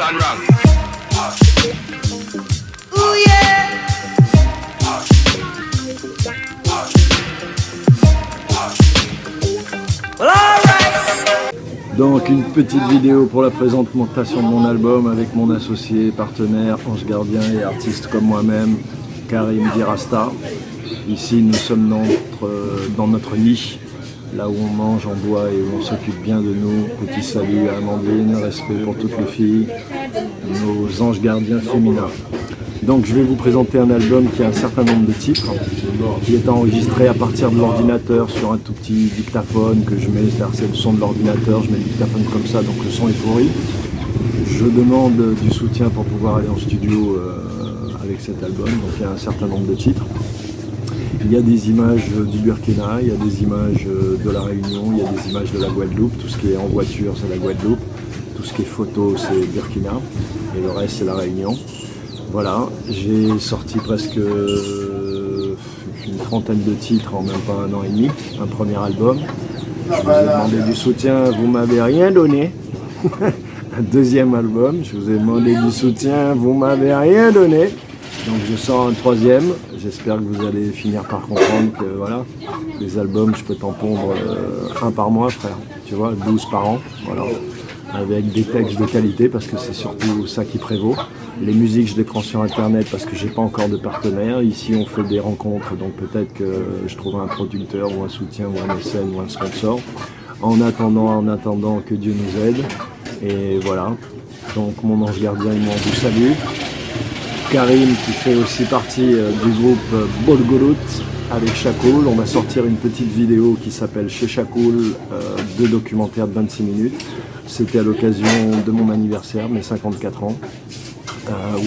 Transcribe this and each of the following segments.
gone wrong. Ooh yeah. Well, all right. Donc une petite vidéo pour la présentation de mon album avec mon associé, partenaire, ange gardien et artiste comme moi-même, Karim Dirasta. Ici nous sommes dans notre niche, là où on mange, on boit et où on s'occupe bien de nous. Petit salut à Amandine, respect pour toutes les filles, nos anges gardiens féminins. Donc je vais vous présenter un album qui a un certain nombre de titres, qui est enregistré à partir de l'ordinateur sur un tout petit dictaphone que je mets, c'est le son de l'ordinateur, je mets le dictaphone comme ça, donc le son est pourri. Je demande du soutien pour pouvoir aller en studio avec cet album, donc il y a un certain nombre de titres. Il y a des images du Burkina, il y a des images de la Réunion, il y a des images de la Guadeloupe, tout ce qui est en voiture c'est la Guadeloupe, tout ce qui est photo c'est Burkina, et le reste c'est la Réunion. Voilà, j'ai sorti presque une trentaine de titres en même pas un an et demi, un premier album. Je vous ai demandé du soutien, vous m'avez rien donné. Un deuxième album, je vous ai demandé du soutien, vous m'avez rien donné. Donc je sors un troisième, j'espère que vous allez finir par comprendre que voilà, les albums je peux t'en pondre un par mois frère, tu vois, 12 par an, voilà. Avec des textes de qualité parce que c'est surtout ça qui prévaut. Les musiques je les prends sur internet parce que j'ai pas encore de partenaire. Ici on fait des rencontres, donc peut-être que je trouverai un producteur ou un soutien ou un mécène ou un sponsor. En attendant que Dieu nous aide. Et voilà. Donc mon ange gardien et moi on vous salue. Karim qui fait aussi partie du groupe Bolgolout avec Chakoul. On va sortir une petite vidéo qui s'appelle Chez Chakoul, deux documentaires de 26 minutes. C'était à l'occasion de mon anniversaire, mes 54 ans, où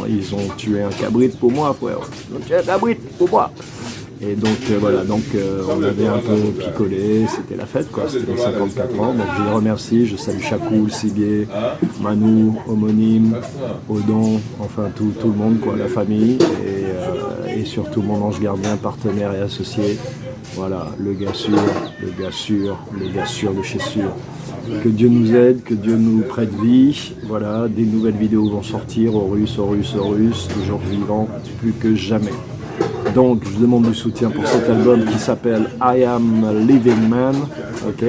ils ont tué un cabrit pour moi, frère. Ils ont tué un cabrit pour moi. Et donc voilà, on avait un peu picolé, c'était la fête quoi, c'était les 54 ans. Donc je les remercie, je salue Chakoul, Sibier, Manou, Homonyme, Odon, enfin tout le monde quoi, la famille et surtout mon ange gardien, partenaire et associé. Voilà, le gars sûr de chez sûr. Que Dieu nous aide, que Dieu nous prête vie. Voilà, des nouvelles vidéos vont sortir, Horus, toujours vivant, plus que jamais. Donc, je demande du soutien pour cet album qui s'appelle I Am a Living Man, ok?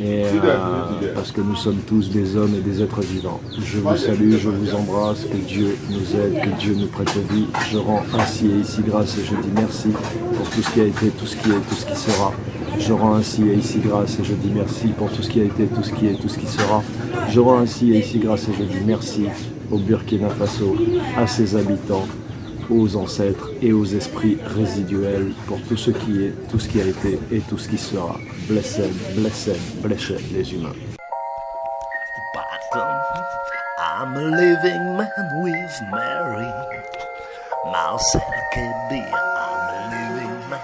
Et parce que nous sommes tous des hommes et des êtres vivants. Je vous salue, je vous embrasse, que Dieu nous aide, que Dieu nous prête vie. Je rends ainsi et ici grâce et je dis merci pour tout ce qui a été, tout ce qui est, tout ce qui sera. Je rends ainsi et ici grâce et je dis merci pour tout ce qui a été, tout ce qui est, tout ce qui sera. Je rends ainsi et ici grâce et je dis merci au Burkina Faso, à ses habitants, aux ancêtres et aux esprits résiduels pour tout ce qui est, tout ce qui a été et tout ce qui sera. Blessed, blessed, blessed les humains. I'm a living man with Mary, Marcel Kébé, I'm a living man.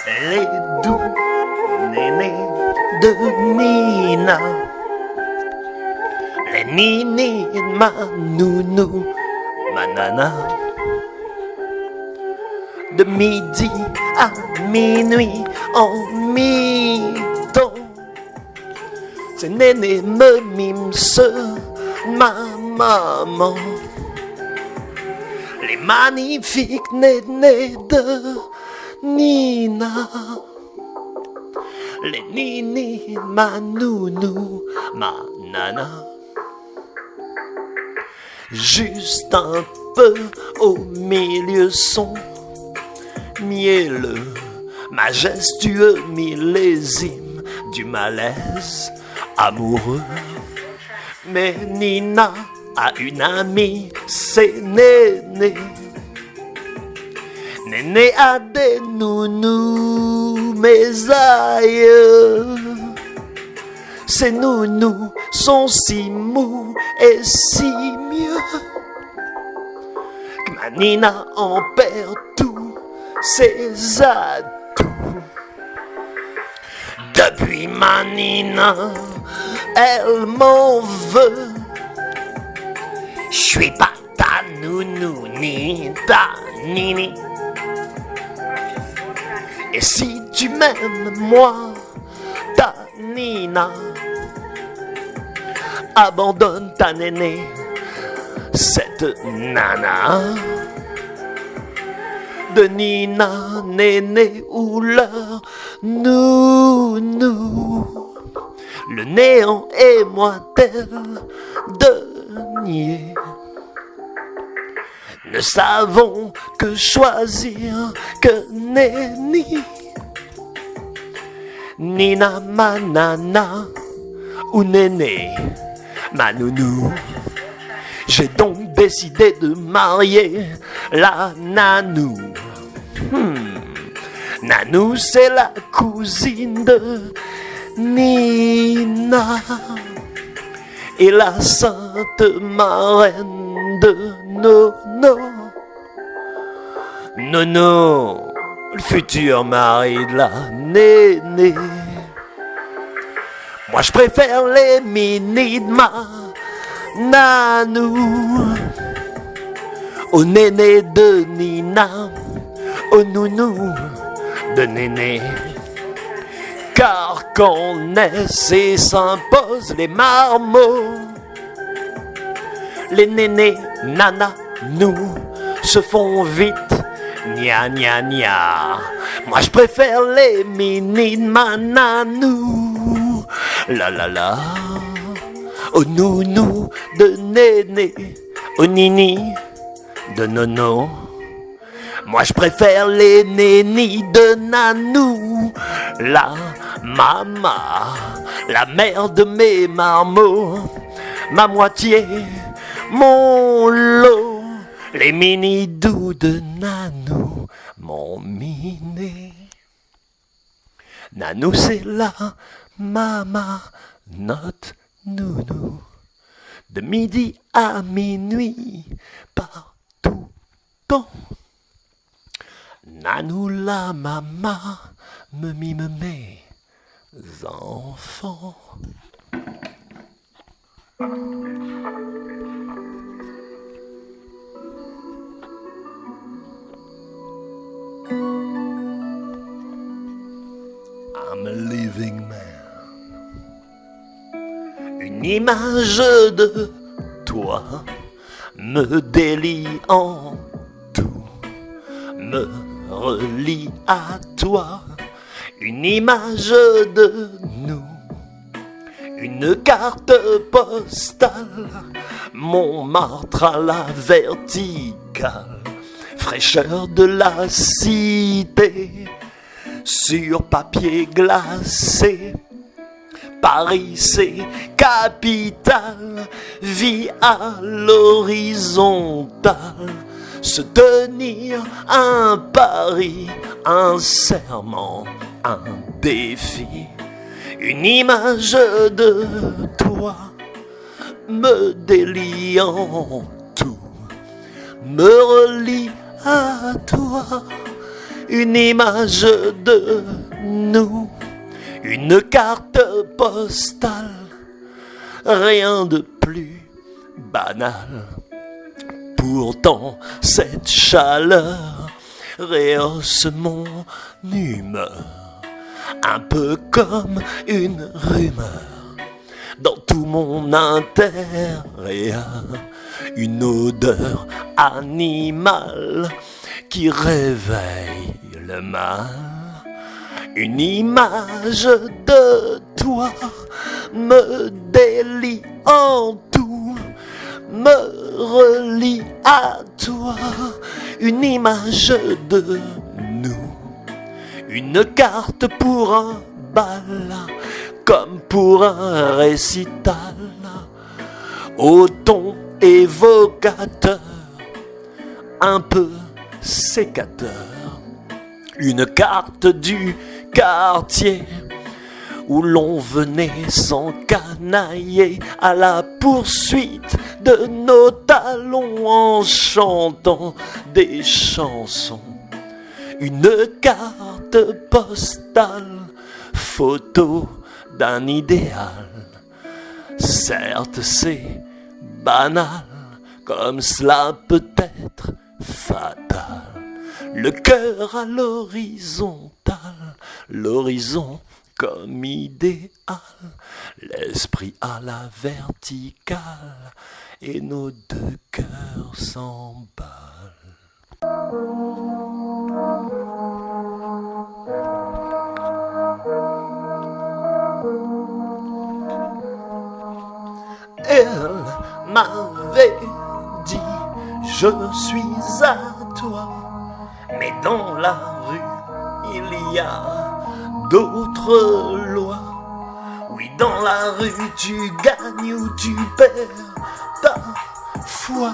Les doux nénés de Nina, les nini de ma nounou, ma nana. De midi à minuit en mi-temps, ces nénés me miment ma maman. Les magnifiques nénés de Nina, les nini, ma nounou, ma nana. Juste un peu au milieu son mielleux, majestueux millésime du malaise amoureux. Mais Nina a une amie, c'est Néné. Néné a des nounous, mes aïeux. Ces nounous sont si mous et si mieux que ma Nina en perd tous ses atouts. Depuis ma Nina, elle m'en veut. Je suis pas ta nounou ni ta nini. Et si tu m'aimes, moi, ta Nina, abandonne ta nénée, cette nana de Nina, néné ou leur nounou. Le néant est moi tel denier. Ne savons que choisir que nenni. Nina ma nana ou néné ma nounou. J'ai donc décidé de marier la nanou. Nanou c'est la cousine de Nina et la sainte marraine de Nono. Nono, le futur mari de la nénée. Moi je préfère les mini de ma nanou, au néné de Nina, au nounou de néné. Car quand naissent et s'imposent les marmots, les nénés, nana, nous se font vite, gna gna gna. Moi je préfère les mini de ma nanou, la la la. Au nounou de néné, au nini de nono. Moi je préfère les nénis de nanou, la mama, la mère de mes marmots, ma moitié, mon lot, les mini doux de nanou, mon miné. Nanou c'est la mama, notre nounou, de midi à minuit, partout temps. Nanou la mama me mime mes enfants. I'm a living man. Une image de toi me délie en tout, me relie à toi. Une image de nous, une carte postale, Montmartre à la verticale, fraîcheur de la cité, sur papier glacé. Paris c'est capitale, vie à l'horizontale, se tenir un pari, un serment, un défi. Une image de toi me délie en tout, me relie à toi. Une image de nous, une carte postale, rien de plus banal. Pourtant cette chaleur rehausse mon humeur, un peu comme une rumeur dans tout mon intérieur, une odeur animale qui réveille le mal. Une image de toi me délie en tout, me relie à toi. Une image de nous, une carte pour un bal, comme pour un récital, au ton évocateur, un peu sécateur. Une carte du quartier où l'on venait s'encanailler à la poursuite de nos talons en chantant des chansons. Une carte postale, photo d'un idéal. Certes c'est banal, comme cela peut être fatal. Le cœur à l'horizontale, l'horizon comme idéal, l'esprit à la verticale, et nos deux cœurs s'emballent. Elle m'avait dit, je suis à toi, mais dans la rue, il y a d'autres lois. Oui, dans la rue, tu gagnes ou tu perds ta foi.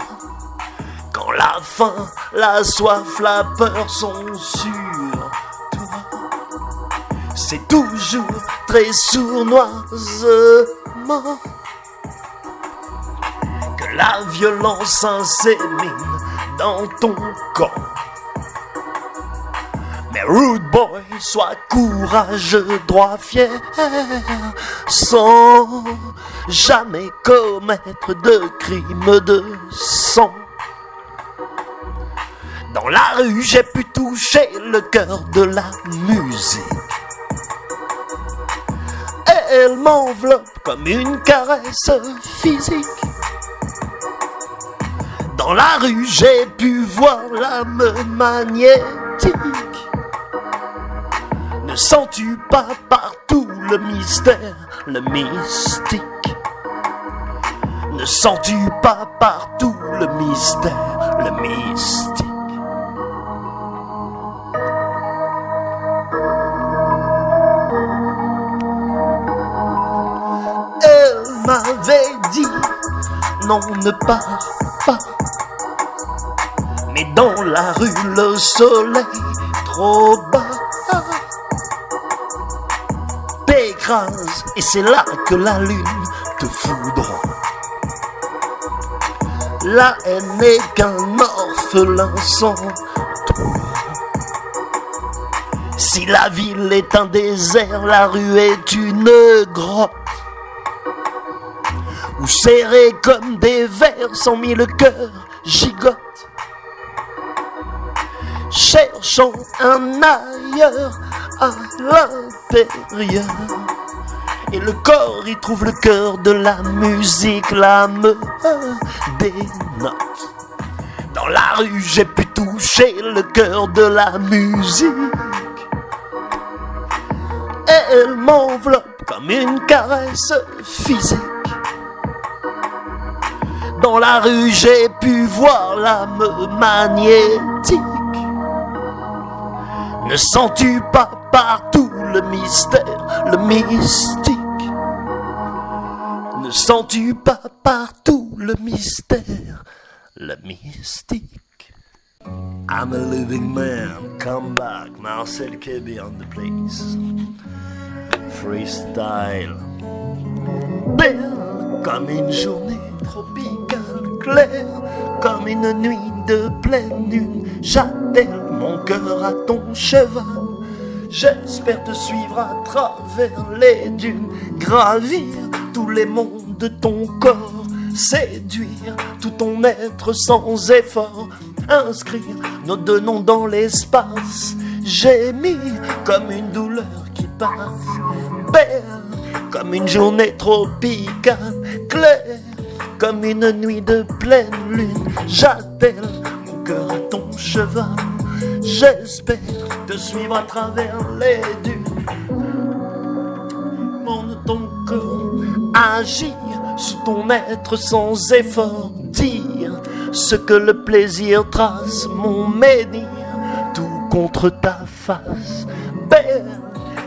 Quand la faim, la soif, la peur sont sur toi, c'est toujours très sournoisement que la violence s'insémine dans ton corps. Mais rude boy, sois courageux, droit, fier, sans jamais commettre de crime de sang. Dans la rue, j'ai pu toucher le cœur de la musique. Et elle m'enveloppe comme une caresse physique. Dans la rue, j'ai pu voir l'âme magnétique. Ne sens-tu pas partout le mystère, le mystique? Ne sens-tu pas partout le mystère, le mystique? Elle m'avait dit, non, ne pars pas. Mais dans la rue, le soleil trop bas t'écrase, et c'est là que la lune te foudra. La haine n'est qu'un orphelin sans toi. Si la ville est un désert, la rue est une grotte où serrés comme des vers, 100 000 cœurs gigotent, cherchant un ailleurs à l'intérieur. Et le corps y trouve le cœur de la musique, l'âme des notes. Dans la rue, j'ai pu toucher le cœur de la musique. Et elle m'enveloppe comme une caresse physique. Dans la rue, j'ai pu voir l'âme magnétique. Ne sens-tu pas partout le mystère, le mystique? Ne sens-tu pas partout le mystère, le mystique? I'm a living man, come back, Marcel Kébé on the place. Freestyle. Belle comme une journée tropicale, claire comme une nuit de pleine lune. J'attelle mon cœur à ton cheval. J'espère te suivre à travers les dunes, gravir tous les mondes de ton corps, séduire tout ton être sans effort, inscrire nos deux noms dans l'espace, gémir comme une douleur qui passe, belle comme une journée tropicale, claire comme une nuit de pleine lune. J'attelle mon cœur à ton cheval. J'espère te suivre à travers les dunes. Mon ton corps, agir sous ton être sans effort, dire ce que le plaisir trace, mon menhir, tout contre ta face, belle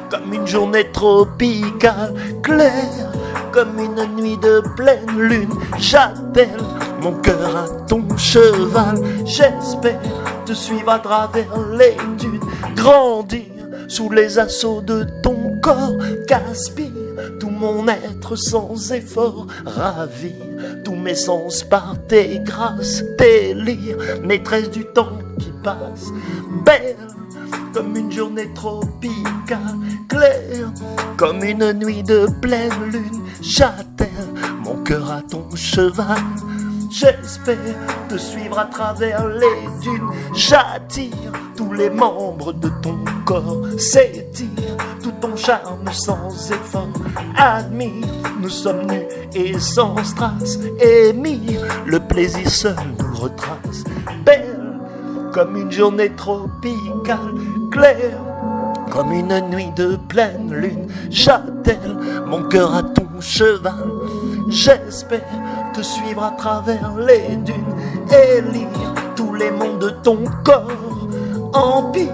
comme une journée tropicale, claire comme une nuit de pleine lune. J'attelle mon cœur à ton cheval. J'espère te suivre à travers les dunes, grandir sous les assauts de ton corps, qu'aspire tout mon être sans effort, ravir tous mes sens par tes grâces, délire, maîtresse du temps qui passe, belle comme une journée tropicale, claire comme une nuit de pleine lune. J'attelle mon cœur à ton cheval. J'espère te suivre à travers les dunes. J'attire tous les membres de ton corps s'étire, tout ton charme sans effort admire. Nous sommes nus et sans strass, émire, le plaisir seul nous retrace. Belle comme une journée tropicale, claire comme une nuit de pleine lune, j'attelle mon cœur à ton cheval. J'espère te suivre à travers les dunes et lire tous les mondes de ton corps. Empire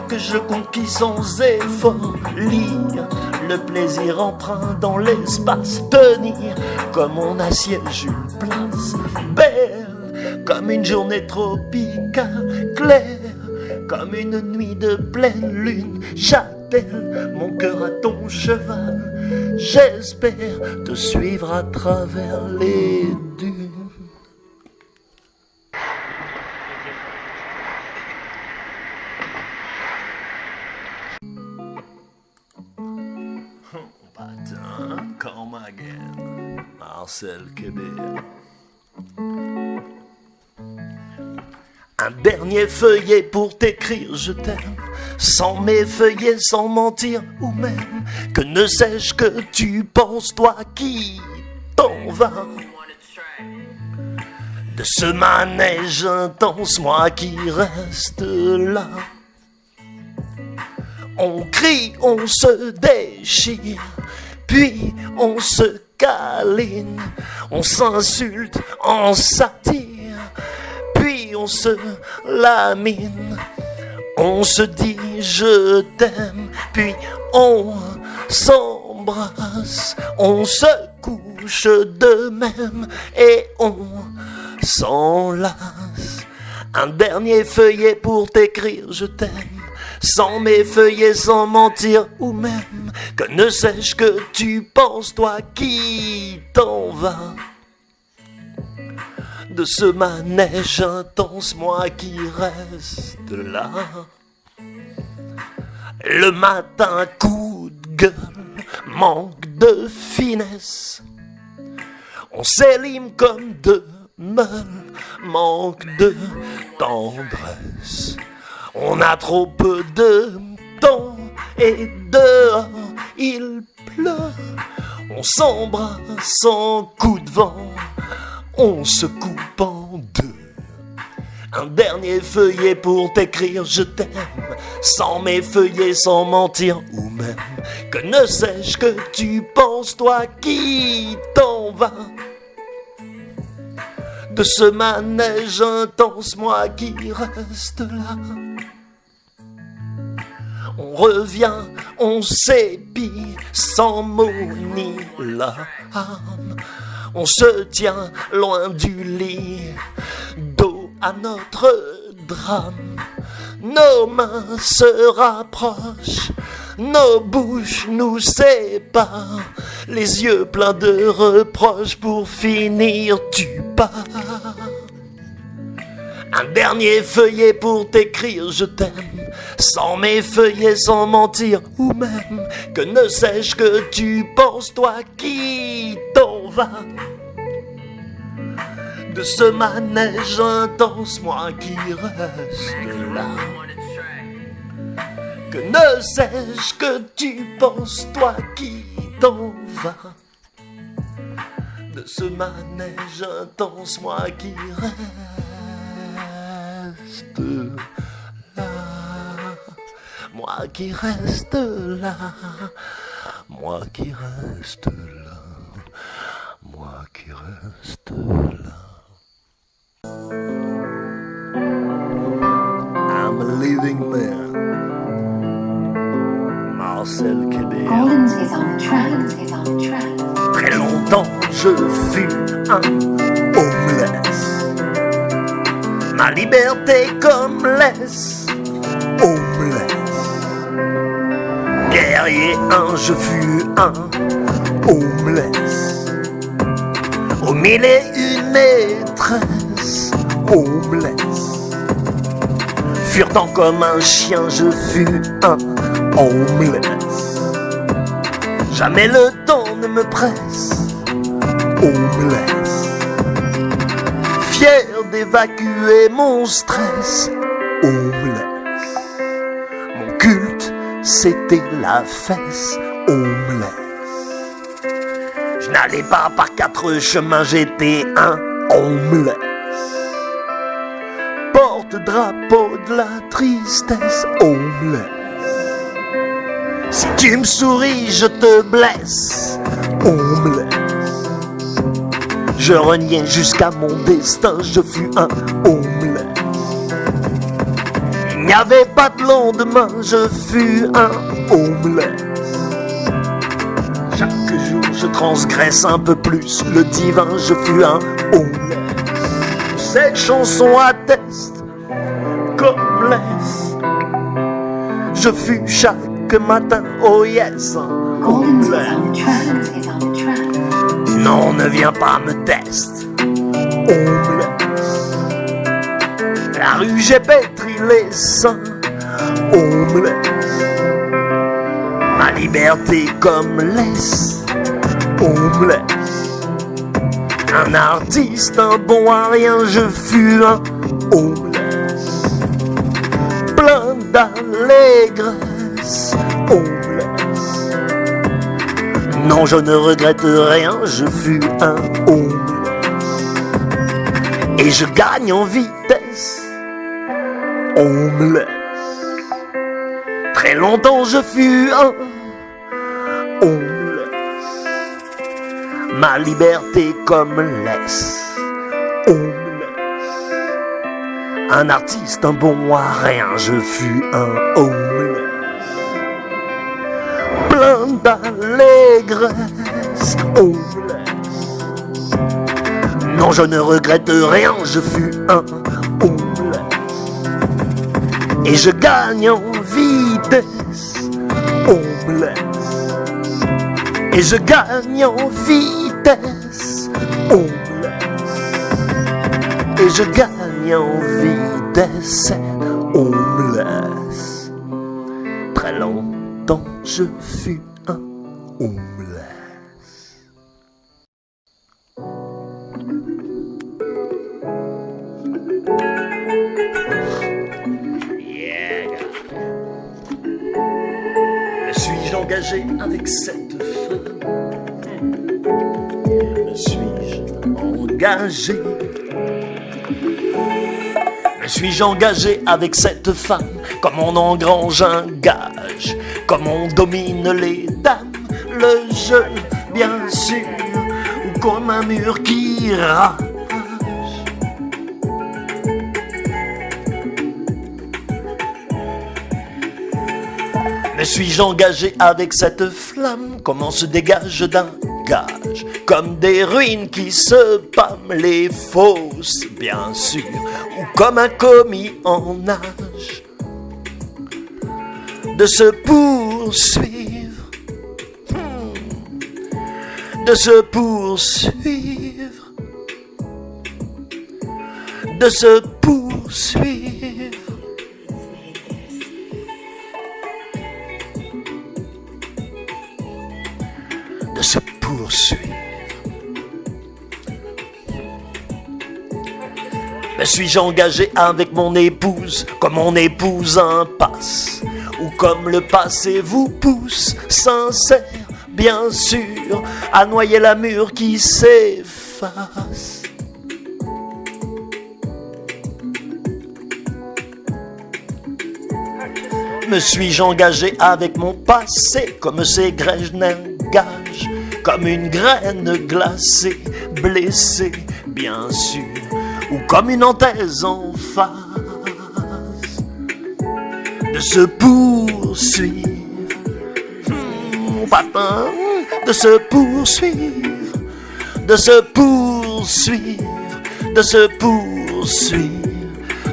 que je conquis sans effort, lire le plaisir empreint dans l'espace, tenir comme mon assiège une place. Belle comme une journée tropicale, claire comme une nuit de pleine lune, j'attelle mon cœur à ton cheval. J'espère te suivre à travers les dunes. Patin, come again, Marcel Québert. Un dernier feuillet pour t'écrire je t'aime, sans m'effeuiller, sans mentir ou même que ne sais-je que tu penses, toi qui t'en vas de ce manège intense, moi qui reste là. On crie, on se déchire, puis on se câline, on s'insulte en satire, puis on se lamine, on se dit je t'aime, puis on s'embrasse, on se couche de même et on s'enlace. Un dernier feuillet pour t'écrire je t'aime, sans m'effeuiller, sans mentir ou même que ne sais-je que tu penses, toi qui t'en vas de ce manège intense, moi qui reste là. Le matin, coup de gueule, manque de finesse, on s'élime comme deux meules, manque de tendresse. On a trop peu de temps et dehors il pleut. On s'embrasse en coup de vent, on se coupe en deux. Un dernier feuillet pour t'écrire je t'aime, sans m'effeuiller, sans mentir ou même que ne sais-je que tu penses, toi qui t'en vas de ce manège intense, moi qui reste là. On revient, on s'épie, sans mots ni larmes. On se tient loin du lit, dos à notre drame. Nos mains se rapprochent, nos bouches nous séparent, les yeux pleins de reproches, pour finir tu pars. Un dernier feuillet pour t'écrire je t'aime, sans m'effeuiller, sans mentir ou même que ne sais-je que tu penses, toi qui t'en vas de ce manège intense, moi qui reste là. Que ne sais-je que tu penses, toi qui t'en vas de ce manège intense, moi qui reste là. Moi qui reste là. Moi qui reste là. Moi qui reste là. I'm a living man. Marcel Québert. Collins is on track. Très longtemps je fus un homeless. Ma liberté comme laisse homeless. Guerrier je fus un homeless. Au mille et une maîtresses homeless. Furetant comme un chien je fus un homeless. Jamais le temps ne me presse homeless. Fier d'évacuer mon stress homeless. Mon culte c'était la fesse aux laisse. Je n'allais pas par 4 chemins, j'étais un homeless. Porte-drapeau de la tristesse, homeless. Si tu me souris, je te blesse, homeless. Je reniais jusqu'à mon destin, je fus un homeless. Il n'y avait pas de lendemain, je fus un homeless. Chaque jour je transgresse un peu plus le divin, je fus un homeless. Cette chanson atteste comme laisse. Je fus chaque matin, oh yes, un homeless. Non, ne viens pas me tester, homeless. La rue, j'ai pétri les seins, homeless. Ma liberté comme laisse, homeless. Un artiste, un bon à rien, je fus un homeless. Plein d'allégresse, homeless. Non, je ne regrette rien, je fus un homeless. Et je gagne en vitesse, homeless. Très longtemps je fus un homeless. Ma liberté comme laisse, homeless. Un artiste, un bon à rien, je fus un homeless. Plein d'allégresse, homeless. Non, je ne regrette rien, je fus un homeless. Et je gagne en vitesse, homeless. Et je gagne en vitesse, homeless. Et je gagne en vitesse, homeless. Très longtemps je fus un homeless. Me suis-je engagé avec cette femme? Me suis-je engagé? Me suis-je engagé avec cette femme? Comme on engrange un gage, comme on domine les dames, le jeu bien sûr, ou comme un mur qui rage. Me suis-je engagé avec cette flamme? Comment se dégage d'un gage? Comme des ruines qui se pâment, les fosses, bien sûr, ou comme un commis en nage. De se poursuivre, de se poursuivre, de se poursuivre. De se poursuivre. Me suis-je engagé avec mon épouse, comme on épouse un passe, ou comme le passé vous pousse, sincère, bien sûr, à noyer la mûre qui s'efface. Me suis-je engagé avec mon passé, comme ces grèges n'engagent, comme une graine glacée, blessée, bien sûr, ou comme une anthèse en face. De se poursuivre, patin, de se poursuivre, de se poursuivre, de se poursuivre,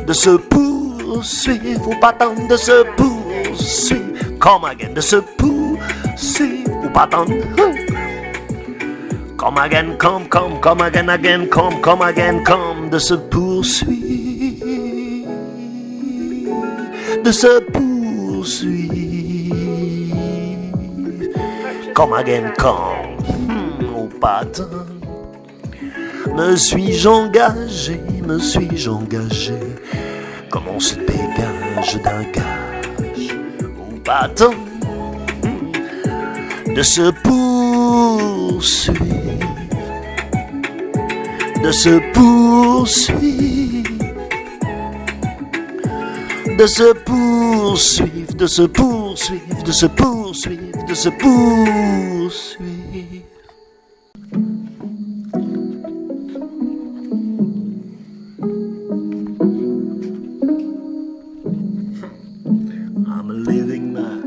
de se poursuivre, ou patin, de se poursuivre, come again, de se poursuivre, ou patin. Come again, come again, come again, come, de se poursuivre, de se poursuivre. Come again, come, oh patin. Me suis-je engagé, comme on se dégage d'un gage, ou pas temps de se poursuivre, de se poursuivre, de se poursuivre, de se poursuivre, de se poursuivre, de se poursuivre. I'm a living man.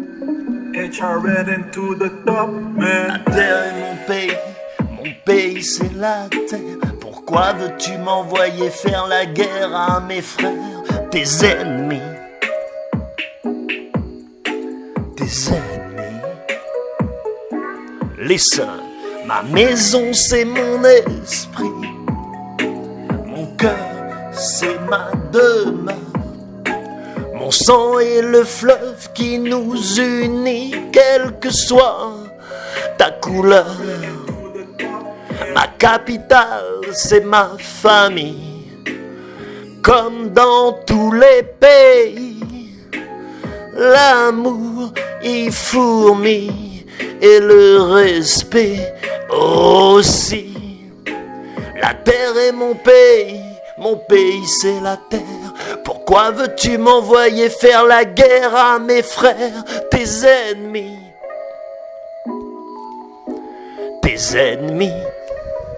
HRN into the top, man. La terre est mon pays c'est la terre. Pourquoi veux-tu m'envoyer faire la guerre à mes frères, tes ennemis, tes ennemis? Listen, ma maison c'est mon esprit, mon cœur c'est ma demeure. Mon sang est le fleuve qui nous unit, quelle que soit ta couleur. Ma capitale, c'est ma famille. Comme dans tous les pays, l'amour y fourmille et le respect aussi. La terre est mon pays c'est la terre. Pourquoi veux-tu m'envoyer faire la guerre à mes frères, tes ennemis? Tes ennemis.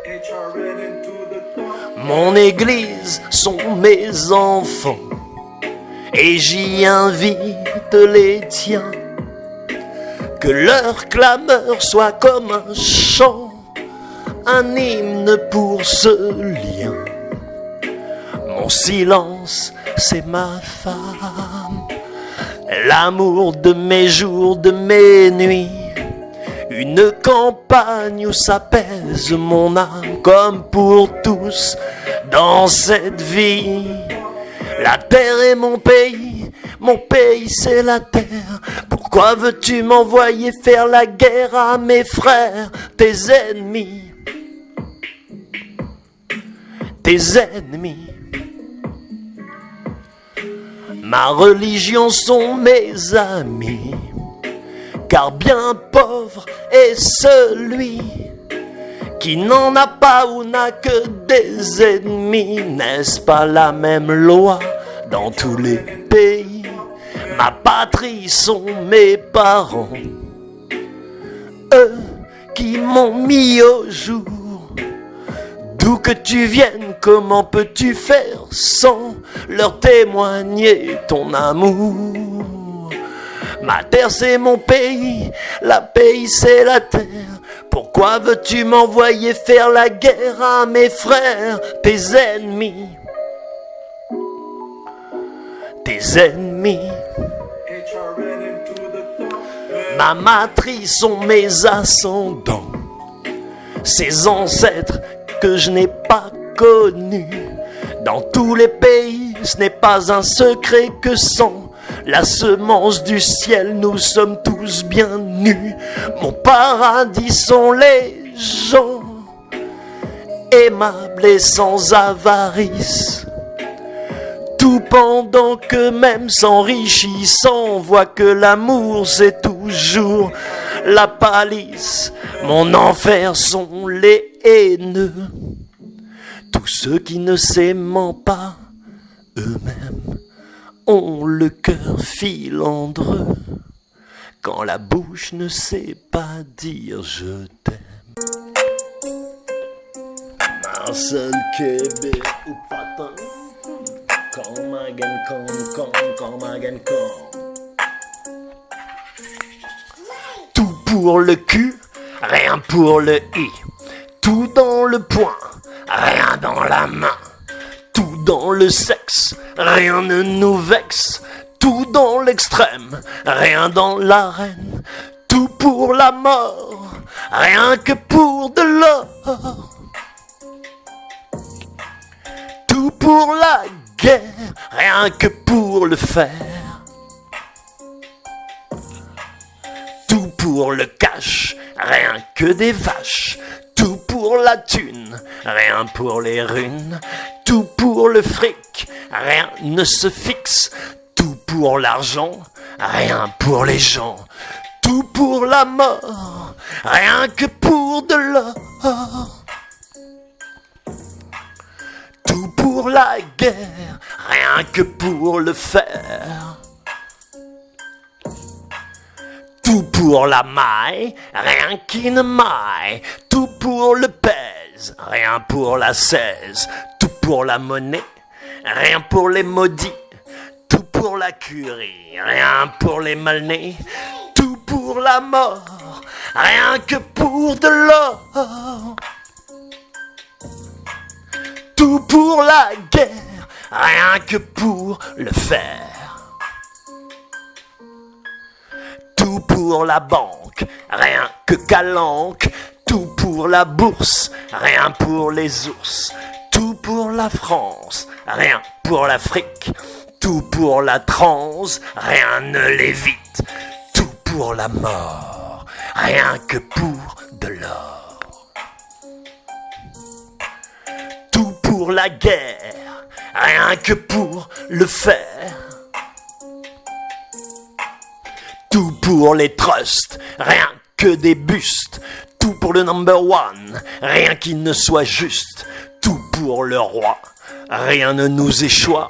HRN into the top. Mon église sont mes enfants et j'y invite les tiens. Que leur clameur soit comme un chant, un hymne pour ce lien. Mon silence, c'est ma femme, l'amour de mes jours, de mes nuits. Une campagne où s'apaise mon âme, comme pour tous dans cette vie. La terre est mon pays c'est la terre. Pourquoi veux-tu m'envoyer faire la guerre à mes frères, tes ennemis? Tes ennemis. Ma religion sont mes amis, car bien pauvre est celui qui n'en a pas ou n'a que des ennemis. N'est-ce pas la même loi dans tous les pays? Ma patrie sont mes parents, eux qui m'ont mis au jour. D'où que tu viennes, comment peux-tu faire sans leur témoigner ton amour? Ma terre c'est mon pays, la pays c'est la terre. Pourquoi veux-tu m'envoyer faire la guerre à mes frères, tes ennemis? Tes ennemis. HRN into the top, man. Ma matrice sont mes ascendants, ces ancêtres que je n'ai pas connus. Dans tous les pays, ce n'est pas un secret que sans la semence du ciel, nous sommes tous bien nus. Mon paradis sont les gens aimables et sans avarice, tout pendant que même s'enrichissant, voit que l'amour c'est toujours la palisse. Mon enfer sont les haineux, tous ceux qui ne s'aimant pas eux-mêmes ont le cœur filandreux, quand la bouche ne sait pas dire je t'aime. Marcel Québec ou Patin, come again, come again, come. Tout pour le cul, rien pour le i. Tout dans le poing, rien dans la main. Tout dans le sexe, rien ne nous vexe. Tout dans l'extrême, rien dans l'arène. Tout pour la mort, rien que pour de l'or. Tout pour la guerre, rien que pour le fer. Tout pour le cash, rien que des vaches. Tout pour la thune, rien pour les runes. Tout pour le fric, rien ne se fixe. Tout pour l'argent, rien pour les gens. Tout pour la mort, rien que pour de l'or. Tout pour la guerre, rien que pour le fer. Tout pour la maille, rien qui ne maille. Tout pour le pèse, rien pour la 16. Tout pour la monnaie, rien pour les maudits. Tout pour la curie, rien pour les malnés. Tout pour la mort, rien que pour de l'or. Tout pour la guerre, rien que pour le fer. Tout pour la banque, rien que Calanque. Tout pour la bourse, rien pour les ours. Tout pour la France, rien pour l'Afrique. Tout pour la transe, rien ne l'évite. Tout pour la mort, rien que pour de l'or. Tout pour la guerre, rien que pour le fer. Tout pour les trusts, rien que des bustes. Tout pour le number one, rien qui ne soit juste. Tout pour le roi, rien ne nous échoit.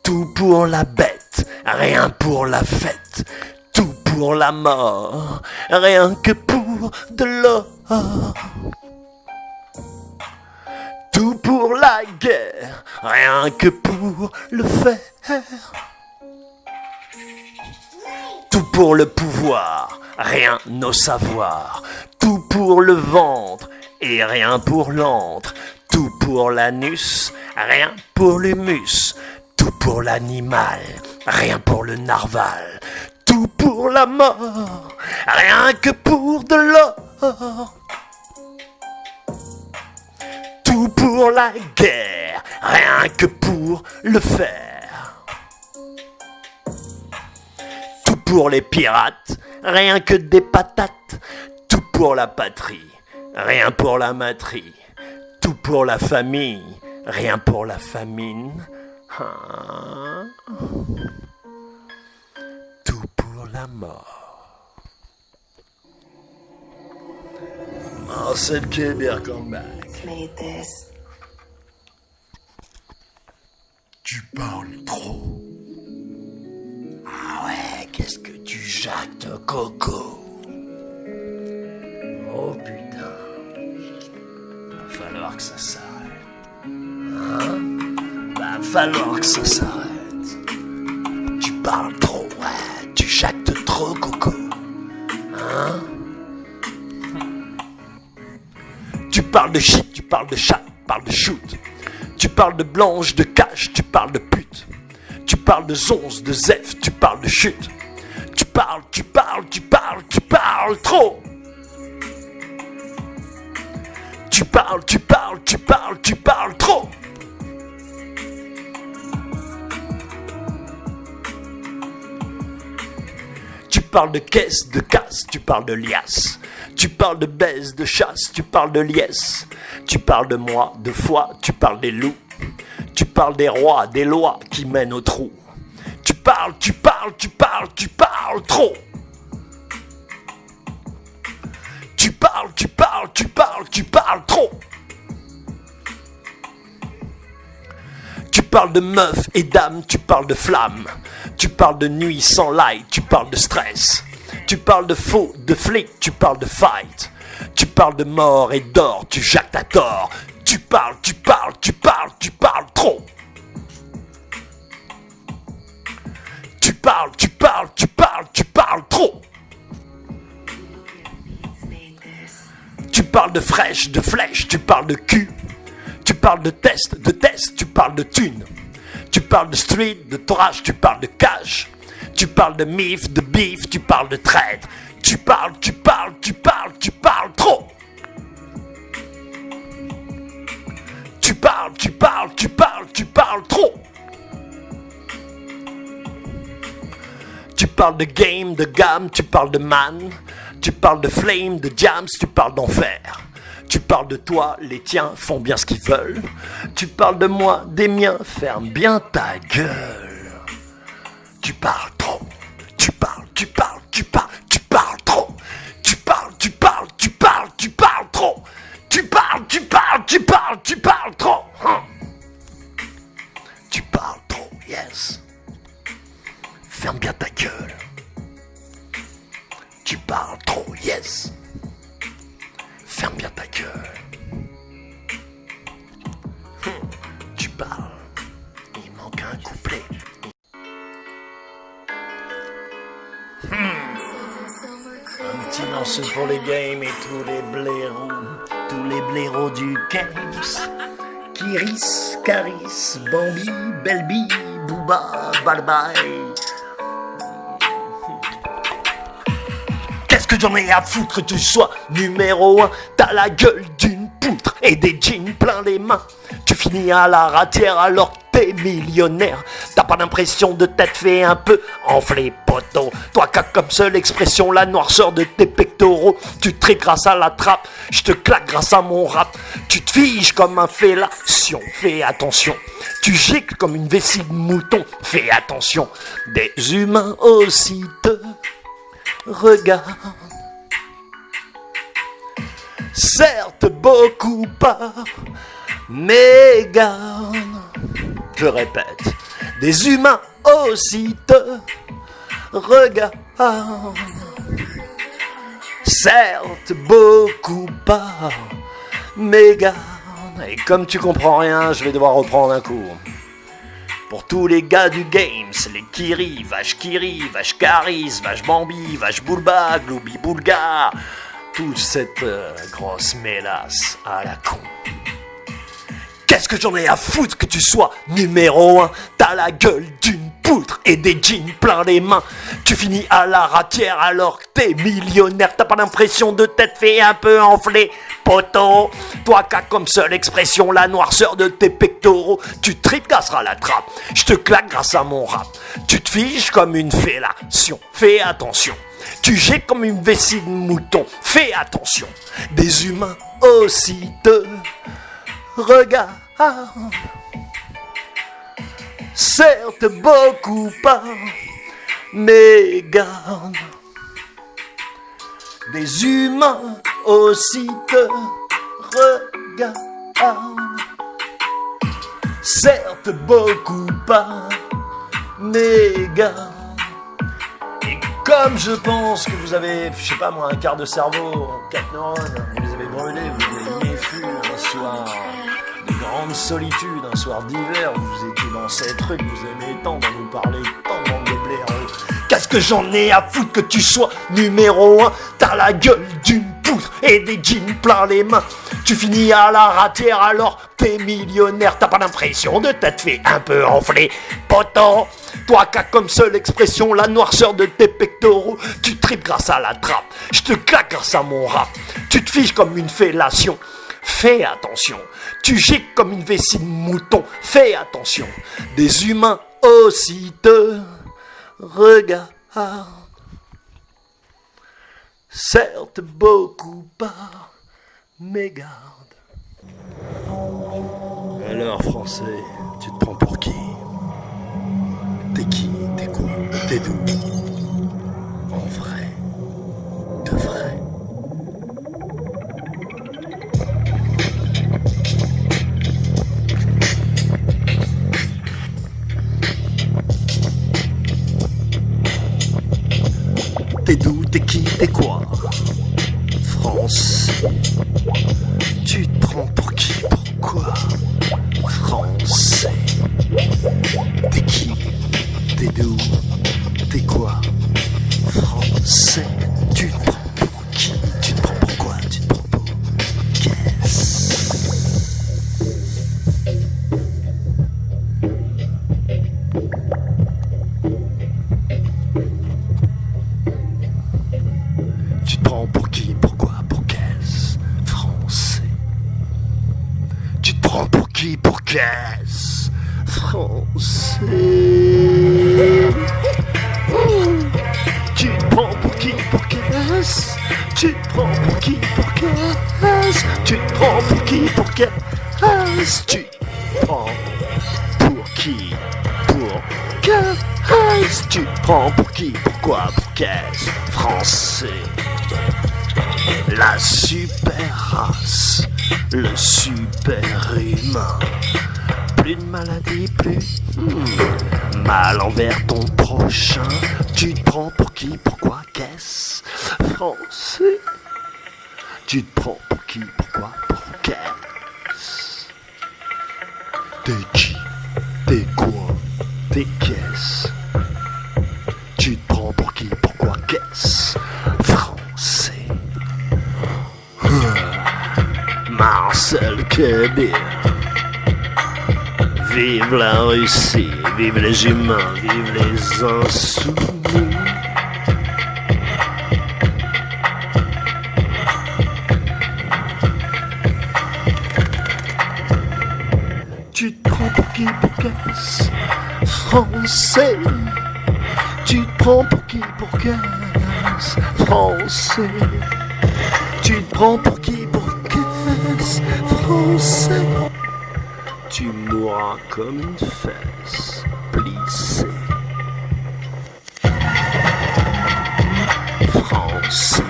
Tout pour la bête, rien pour la fête. Tout pour la mort, rien que pour de l'or. Tout pour la guerre, rien que pour le fer. Tout pour le pouvoir, rien au savoir. Tout pour le ventre et rien pour l'antre. Tout pour l'anus, rien pour l'humus. Tout pour l'animal, rien pour le narval. Tout pour la mort, rien que pour de l'or. Tout pour la guerre, rien que pour le fer. Tout pour les pirates, rien que des patates. Tout pour la patrie, rien pour la matrie. Tout pour la famille, rien pour la famine. Tout pour la mort. Marcel Kéber, come back. Made this. Tu parles trop. Ah ouais, qu'est-ce que tu jactes, Coco? Oh putain. Va falloir que ça s'arrête. Hein? Va falloir que ça s'arrête. Tu parles trop, ouais. Tu jactes trop, Coco. Hein? Tu parles de shit, tu parles de chat, tu parles de shoot. Tu parles de blanche, de cash, tu parles de pute. Tu parles de zonze, de zef, tu parles de chute. Tu parles trop. Tu parles trop. Tu parles de caisse, de casse, tu parles de liasse. Tu parles de baisse, de chasse, tu parles de liesse. Tu parles de moi, de foi, tu parles des loups. Tu parles des rois, des lois qui mènent au trou. Tu parles trop. Tu parles trop. Tu parles de meufs et dames, tu parles de flammes. Tu parles de nuit sans light, tu parles de stress. Tu parles de faux, de flics, tu parles de fight. Tu parles de mort et d'or, tu jactes à tort. Tu parles trop. Tu parles trop. Tu parles de fraîche, de flèche, tu parles de cul. Tu parles de test, tu parles de thune. Tu parles de street, de torrage, tu parles de cash. Tu parles de mif, de beef, tu parles de traître. Tu parles trop. Tu parles trop. Tu parles de game, de gamme, tu parles de man. Tu parles de flame, de jams, tu parles d'enfer. Tu parles de toi, les tiens font bien ce qu'ils veulent. Tu parles de moi, des miens, ferme bien ta gueule. Tu parles trop. Tu parles, tu parles, tu parles, tu parles trop. Tu parles, tu parles, tu parles, tu parles trop. Tu parles, tu parles, tu parles, tu parles trop. Tu parles trop, yes. Ferme bien ta gueule. Tu parles trop, yes. Ferme bien ta gueule. Tu parles. Il manque un couplet. Un petit morceau pour les games et tous les blaireaux du games. Kiris, Caris, Bambi, Belbi, Booba, Balbaï. Qu'est-ce que j'en ai à foutre que tu sois numéro 1? T'as la gueule d'une poutre et des jeans plein les mains. Tu finis à la ratière alors que t'es millionnaire. T'as pas l'impression de t'être fait un peu enfler, poteau. Toi qui as comme seule expression la noirceur de tes pectoraux. Tu te traites grâce à la trappe, je te claque grâce à mon rap. Tu te figes comme un fellation, fais attention. Tu gicles comme une vessie de mouton, fais attention. Des humains aussi te regardent. Certes beaucoup pas, mais garde. Je répète, des humains aussi te regardent. Certes beaucoup pas, mais garde. Et comme tu comprends rien, je vais devoir reprendre un cours. Pour tous les gars du games, les Kiri, vache Caris, vache Bambi, vache Boulba, Gloubi Boulga, toute cette grosse mélasse à la con. Qu'est-ce que j'en ai à foutre que tu sois numéro 1? T'as la gueule d'une poutre et des jeans plein les mains. Tu finis à la ratière alors que t'es millionnaire. T'as pas l'impression de t'être fait un peu enfler, poteau. Toi qui as comme seule expression la noirceur de tes pectoraux. Tu tripes grâce à la trappe, je te claque grâce à mon rap. Tu te figes comme une fellation, fais attention. Tu jettes comme une vessie de mouton, fais attention. Des humains aussi te regardent. Certes beaucoup pas, mais garde. Des humains aussi te regardent. Certes beaucoup pas, mais garde. Et comme je pense que vous avez, je sais pas moi, un quart de cerveau, 4 neurones, vous les avez brûlés, vous avez méfu un soir de grande solitude, un soir d'hiver, vous étiez dans ces trucs, vous aimez tant d'en nous parler, tant de blaireaux. Qu'est-ce que j'en ai à foutre que tu sois numéro 1? T'as la gueule d'une poutre et des jeans plein les mains. Tu finis à la ratière alors t'es millionnaire. T'as pas l'impression de t'être fait un peu enfler, poteau. Toi qui as comme seule expression la noirceur de tes pectoraux. Tu tripes grâce à la trappe, je te claque grâce à mon rap. Tu te figes comme une fellation, fais attention. Tu gicles comme une vessie de mouton, fais attention. Des humains aussi te regardent. Certes beaucoup pas, mais garde. Alors français, tu te prends pour qui? T'es qui? T'es quoi? T'es d'où? En vrai, de vrai. T'es d'où? T'es qui? T'es quoi? France. Tu te prends pour qui? Pourquoi? Français. T'es qui? T'es d'où? T'es quoi? Français. Tu te prends pour qui? Tu te prends pour quoi? Tu te prends pour qu'est-ce? Tu te prends pour qui? Pourquoi? Pour qu'est-ce? Français. Tu te prends pour qui? Pour qu'est-ce? Français. Tu te prends pour qui? Pour qu'est-ce? Tu te prends pour qui? Pour qu'est-ce? Tu te prends pour qui? Pour qu'est-ce? Tu te prends pour qui? Pour qu'est-ce? Tu te prends pour qui? Pourquoi? Pour qu'est-ce? Français. La super race, le super humain. Plus de maladie, plus mal envers ton prochain. Tu te prends pour qui? Pourquoi? Qu'est-ce? Français. Tu te prends pour qui? Pourquoi? Pour qu'est-ce? T'es qui? T'es quoi? T'es qu'est-ce? Tu te prends pour qui? Pourquoi? Qu'est-ce? Français. Marcel Kébir. Vive la Russie, vive les humains, vive les insoumis. Tu te prends pour qui? Pour qu'est-ce? Français. Tu te prends pour qui? Pour qu'est-ce? Français. Tu te prends pour qui? Pour qu'est-ce? Français. Tu mourras comme une fesse plissée. Français.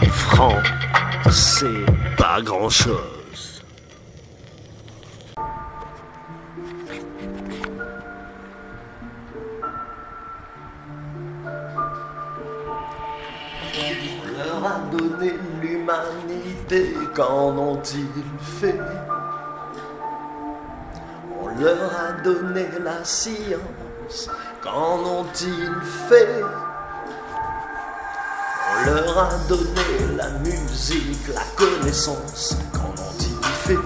Français, pas grand-chose. On leur a donné l'humanité, qu'en ont-ils fait? On leur a donné la science, qu'en ont-ils fait? On leur a donné la musique, la connaissance, qu'en ont-ils fait?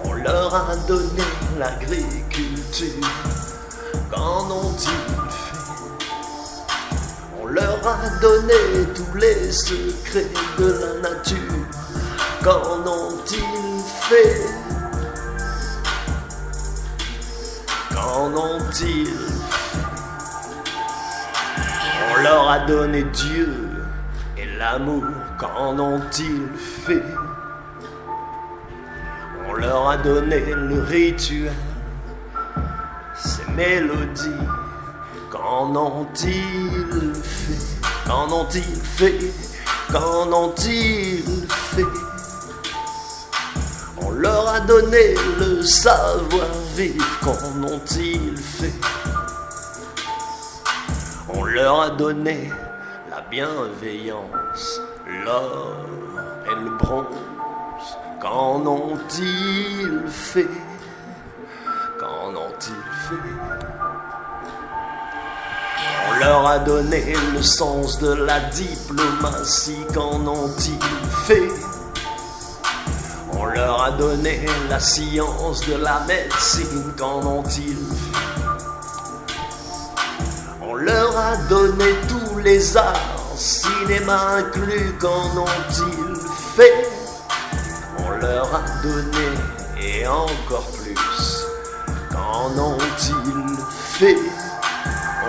On leur a donné l'agriculture, qu'en ont-ils fait? On leur a donné tous les secrets de la nature, qu'en ont-ils fait? Qu'en ont-ils fait? On leur a donné Dieu et l'amour, qu'en ont-ils fait? On leur a donné le rituel, ces mélodies, qu'en ont-ils fait? Qu'en ont-ils fait? Qu'en ont-ils fait? On leur a donné le savoir-vivre, qu'en ont-ils fait? On leur a donné la bienveillance, l'or et le bronze, qu'en ont-ils fait? Qu'en ont-ils fait? On leur a donné le sens de la diplomatie, qu'en ont-ils fait? On leur a donné la science de la médecine, qu'en ont-ils fait? On leur a donné tous les arts, cinéma inclus, qu'en ont-ils fait? On leur a donné, et encore plus, qu'en ont-ils fait?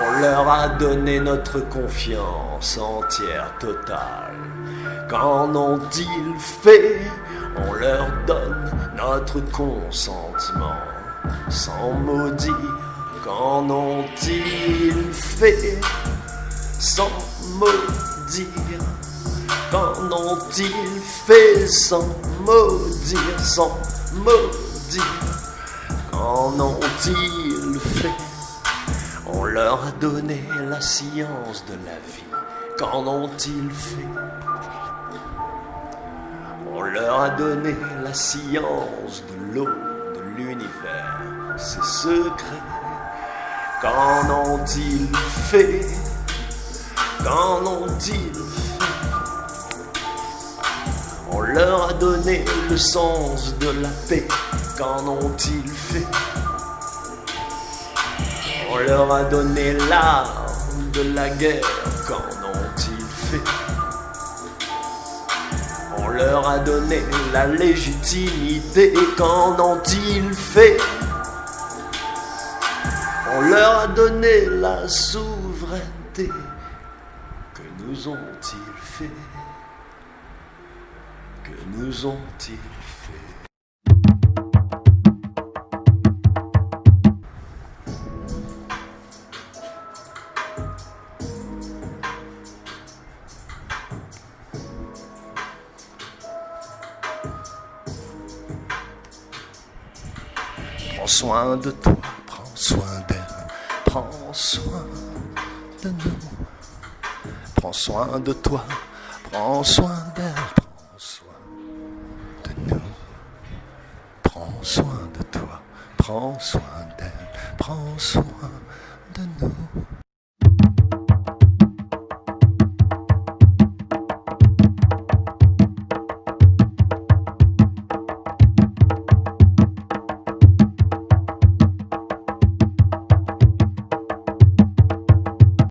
On leur a donné notre confiance entière, totale. Qu'en ont-ils fait? On leur donne notre consentement, sans maudire. Qu'en ont-ils fait? Sans maudire. Qu'en ont-ils fait? Sans maudire, sans maudire. Qu'en ont-ils fait? On leur a donné la science de la vie. Qu'en ont-ils fait? On leur a donné la science de l'eau, de l'univers, ses secrets. Qu'en ont-ils fait? Qu'en ont-ils fait? On leur a donné le sens de la paix. Qu'en ont-ils fait? On leur a donné l'art de la guerre. Qu'en ont-ils fait? On leur a donné la légitimité. Qu'en ont-ils fait? On leur a donné la souveraineté. Que nous ont-ils fait? Que nous ont-ils fait? Prends soin de toi, prends soin d'elle, prends soin de nous. Prends soin de toi, prends soin d'elle, prends soin de nous. Prends soin de toi, prends soin d'elle, prends soin de nous.